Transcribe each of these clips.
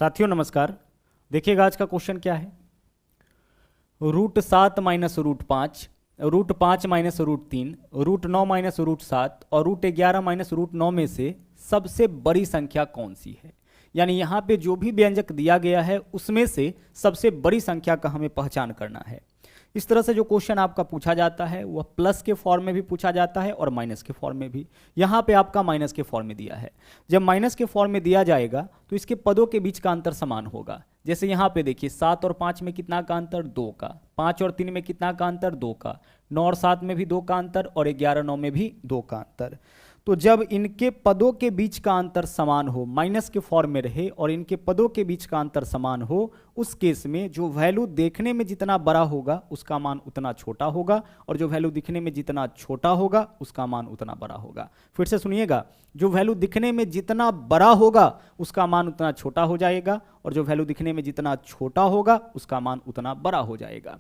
साथियों नमस्कार। देखिएगा आज का क्वेश्चन क्या है। √7 माइनस √5, √5 माइनस √3, √9 माइनस √7 और √11 माइनस √9 में से सबसे बड़ी संख्या कौन सी है। यानी यहाँ पे जो भी व्यंजक दिया गया है उसमें से सबसे बड़ी संख्या का हमें पहचान करना है। इस तरह से जो क्वेश्चन आपका पूछा जाता है वह प्लस के फॉर्म में भी पूछा जाता है और माइनस के फॉर्म में भी। यहाँ पे आपका माइनस के फॉर्म में दिया है। जब माइनस के फॉर्म में दिया जाएगा तो इसके पदों के बीच का अंतर समान होगा। जैसे यहाँ पे देखिए 7 और 5 में कितना का अंतर, 2 का। 5 और 3 में कितना का अंतर, 2 का। 9 और 7 में भी 2 का अंतर और 11 9 में भी 2 का अंतर। तो जब इनके पदों के बीच का अंतर समान हो, माइनस के फॉर्म में रहे और इनके पदों के बीच का अंतर समान हो, उस केस में जो वैल्यू देखने में जितना बड़ा होगा उसका मान उतना छोटा होगा और जो वैल्यू दिखने में जितना छोटा होगा उसका मान उतना बड़ा होगा। फिर से सुनिएगा, जो वैल्यू दिखने में जितना बड़ा होगा उसका मान उतना छोटा हो जाएगा और जो वैल्यू दिखने में जितना छोटा होगा उसका मान उतना बड़ा हो जाएगा।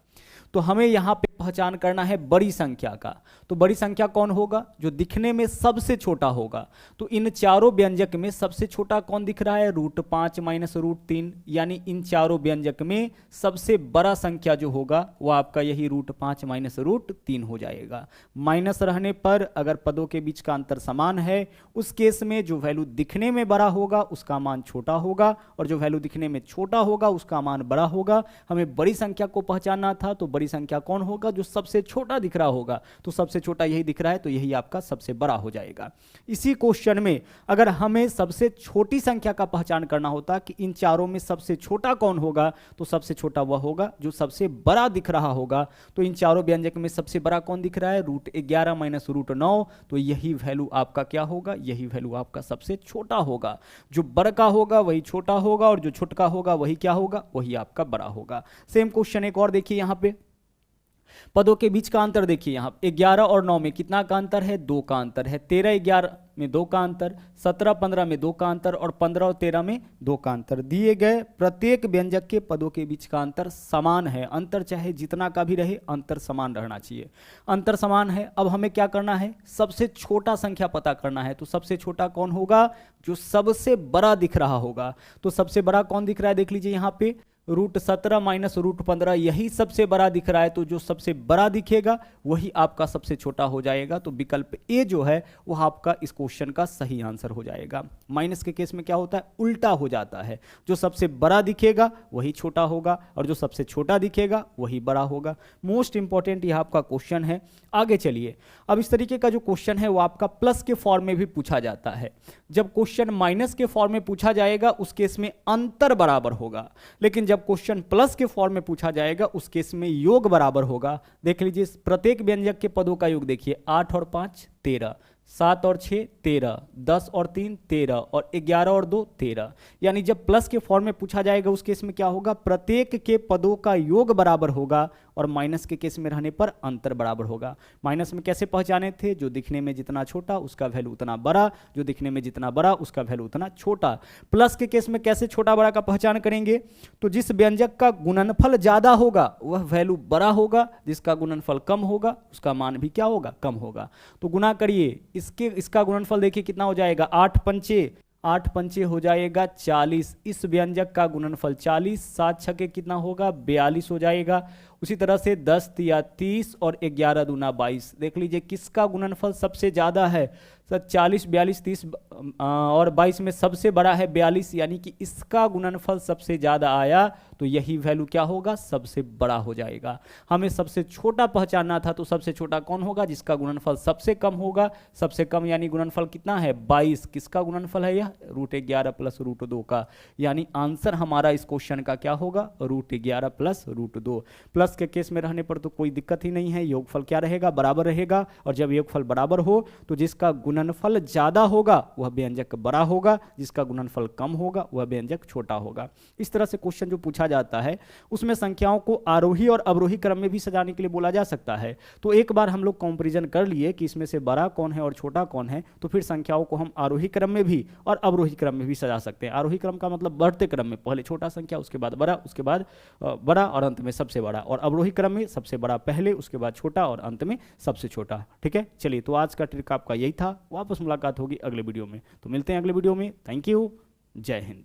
तो हमें यहाँ पे पहचान करना है बड़ी संख्या का। तो बड़ी संख्या कौन होगा? जो दिखने में सबसे छोटा होगा। तो इन चारों व्यंजक में सबसे छोटा कौन दिख रहा है? √5 माइनस √3। यानी इन चारों व्यंजक में सबसे बड़ा संख्या जो होगा वह आपका यही √5 माइनस √3 हो जाएगा। माइनस रहने पर अगर पदों के बीच का अंतर समान है उस केस में जो वैल्यू दिखने में बड़ा होगा उसका मान छोटा होगा और जो वैल्यू दिखने में छोटा होगा उसका मान बड़ा होगा। हमें बड़ी संख्या को पहचानना था, तो बड़ी संख्या कौन होगा? जो सबसे छोटा दिख रहा होगा। तो सबसे छोटा यही दिख रहा है, तो यही आपका सबसे बड़ा हो जाएगा। इसी क्वेश्चन में अगर हमें सबसे छोटी संख्या का पहचान करना होता कि इन चारों में सबसे छोटा कौन होगा, तो सबसे छोटा वह होगा जो सबसे बड़ा दिख रहा होगा। तो इन चारों व्यंजक में सबसे बड़ा कौन दिख रहा है? √11 माइनस √9। तो यही वैल्यू आपका क्या होगा? यही वैल्यू आपका सबसे छोटा होगा। जो बड़ा होगा वही छोटा होगा और जो छोटा होगा वही क्या होगा? वही आपका बड़ा होगा। सेम क्वेश्चन एक और देखिए, यहाँ पे पदों के बीच का अंतर देखिए। यहाँ 11 और 9 में कितना का अंतर है? 2 का अंतर है। 13 11 में 2 का अंतर, 17 15 में 2 का अंतर और 15 और 13 में 2 का अंतर। दिए गए प्रत्येक व्यंजक के पदों के बीच का अंतर समान है। अंतर चाहे जितना का भी रहे, अंतर समान रहना चाहिए। अंतर समान है। अब हमें क्या करना है? सबसे छोटा संख्या पता करना है। तो सबसे छोटा कौन होगा? जो सबसे बड़ा दिख रहा होगा। तो सबसे बड़ा कौन दिख रहा है? देख लीजिए यहाँ पे √17 माइनस √15, यही सबसे बड़ा दिख रहा है। तो जो सबसे बड़ा दिखेगा वही आपका सबसे छोटा हो जाएगा। तो विकल्प ए जो है वह आपका इस क्वेश्चन का सही आंसर हो जाएगा। माइनस के केस में क्या होता है? उल्टा हो जाता है। जो सबसे बड़ा दिखेगा वही छोटा होगा और जो सबसे छोटा दिखेगा वही बड़ा होगा। मोस्ट इंपॉर्टेंट यह आपका क्वेश्चन है। आगे चलिए, अब इस तरीके का जो क्वेश्चन है वो आपका प्लस के फॉर्म में भी पूछा जाता है। जब क्वेश्चन माइनस के फॉर्म में पूछा जाएगा उस केस में अंतर बराबर होगा, लेकिन जब क्वेश्चन प्लस के फॉर्म में पूछा जाएगा उस केस में योग बराबर होगा। देख लीजिए, प्रत्येक व्यंजक के पदों का योग देखिए। 8 और 5 13, 7 और 6 13, 10 और 3 13 और 11 और 2 13। यानी जब प्लस के फॉर्म में पूछा जाएगा उस केस में क्या होगा? प्रत्येक के पदों का योग बराबर होगा और माइनस के केस में रहने पर अंतर बराबर होगा। माइनस में कैसे पहचाने थे? जो दिखने में जितना छोटा उसका वैल्यू उतना बड़ा, जो दिखने में जितना बड़ा उसका वैल्यू उतना छोटा। प्लस के केस में कैसे छोटा बड़ा का पहचान करेंगे? तो जिस व्यंजक का गुणनफल ज्यादा होगा वह वैल्यू बड़ा होगा, जिसका गुणनफल कम होगा उसका मान भी क्या होगा? कम होगा। तो गुना करिए, इसका गुणनफल देखिए कितना हो जाएगा? 8 पंचे हो जाएगा 40। इस व्यंजक का गुणनफल 40, 7 छके कितना होगा? 42 हो जाएगा। उसी तरह से 10 या 30 और 11 दूना 22। देख लीजिए किसका गुणनफल सबसे ज्यादा है? 40 42 30 और 22 में सबसे बड़ा है 42, यानी कि इसका गुणनफल सबसे ज्यादा आया। तो यही वैल्यू क्या होगा? सबसे बड़ा हो जाएगा। हमें सबसे छोटा पहचानना था, तो सबसे छोटा कौन होगा? जिसका गुणनफल सबसे कम होगा। सबसे कम यानी गुणनफल कितना है? 22। किसका गुणनफल है यह? √11 प्लस √2 का। यानी आंसर हमारा इस क्वेश्चन का क्या होगा? √11 प्लस √2। प्लस के केस में रहने पर तो कोई दिक्कत ही नहीं है, योगफल क्या रहेगा? बराबर रहेगा। और जब योगफल बराबर हो तो जिसका गुणनफल ज्यादा होगा वह व्यंजक बड़ा होगा, जिसका गुणनफल कम होगा वह व्यंजक छोटा होगा। इस तरह से क्वेश्चन जो पूछा जाता है उसमें संख्याओं को आरोही और अवरोही क्रम में भी सजाने के लिए बोला जा सकता है। तो एक बार हम लोग कंपैरिजन कर लिए कि इसमें से बड़ा कौन है और छोटा कौन है, तो फिर संख्याओं को हम आरोही क्रम में भी और अवरोही क्रम में भी सजा सकते हैं। आरोही क्रम का मतलब बढ़ते क्रम में, पहले छोटा संख्या उसके बाद बड़ा, उसके बाद बड़ा और अंत में सबसे बड़ा। और अवरोही क्रम में सबसे बड़ा पहले, उसके बाद छोटा और अंत में सबसे छोटा। ठीक है, चलिए तो आज का ट्रिक आपका यही था। वापस मुलाकात होगी अगले वीडियो में। तो मिलते हैं अगले वीडियो में। थैंक यू, जय हिंद।